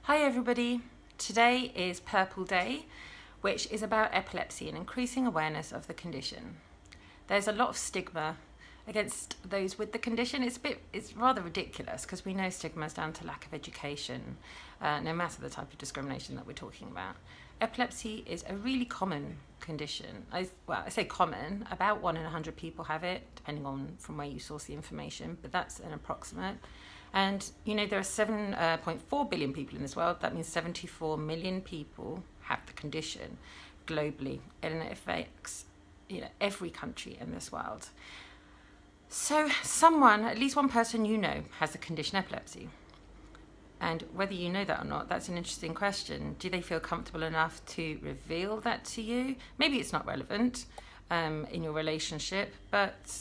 Hi everybody, today is Purple Day, which is about epilepsy and increasing awareness of the condition. There's a lot of stigma against those with the condition. It's rather ridiculous because we know stigma is down to lack of education, no matter the type of discrimination that we're talking about. Epilepsy is a really common condition. I say common, about 1 in 100 people have it, depending on from where you source the information, but that's an approximate. And there are 7.4 billion people in this world. That means 74 million people have the condition globally, and it affects every country in this world. So someone, at least one person has the condition epilepsy. And whether you know that or not, that's an interesting question. Do they feel comfortable enough to reveal that to you? Maybe it's not relevant in your relationship, but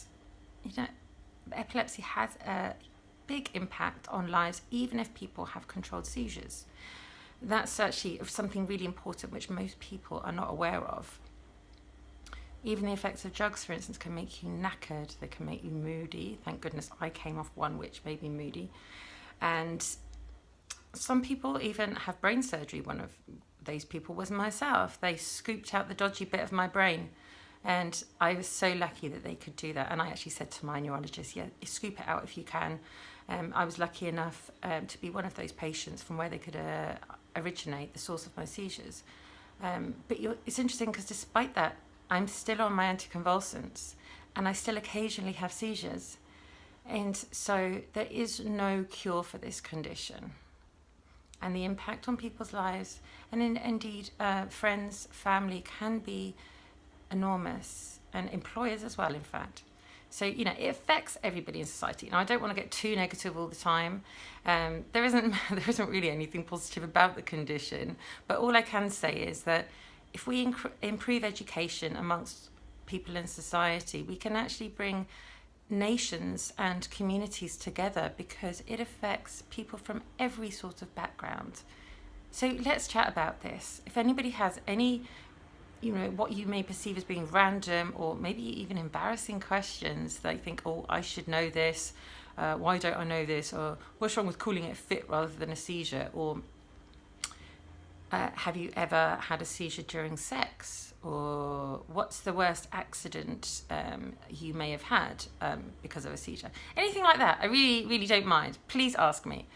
epilepsy has a big impact on lives, even if people have controlled seizures. That's actually something really important which most people are not aware of. Even the effects of drugs, for instance, can make you knackered. They can make you moody. Thank goodness I came off one which made me moody. And some people even have brain surgery. One of those people was myself. They scooped out the dodgy bit of my brain. And I was so lucky that they could do that. And I actually said to my neurologist, yeah, scoop it out if you can. I was lucky enough to be one of those patients from where they could originate the source of my seizures. But it's interesting because despite that, I'm still on my anticonvulsants and I still occasionally have seizures. And so there is no cure for this condition. And the impact on people's lives and indeed friends, family can be enormous, and employers as well, in fact. So it affects everybody in society. Now, I don't want to get too negative all the time. There isn't really anything positive about the condition, but all I can say is that if we improve education amongst people in society, we can actually bring nations and communities together because it affects people from every sort of background. So let's chat about this. If anybody has any what you may perceive as being random or maybe even embarrassing questions, they think, oh, I should know this, why don't I know this, or what's wrong with calling it a fit rather than a seizure, or have you ever had a seizure during sex, or what's the worst accident you may have had because of a seizure, anything like that, I really don't mind. Please ask me.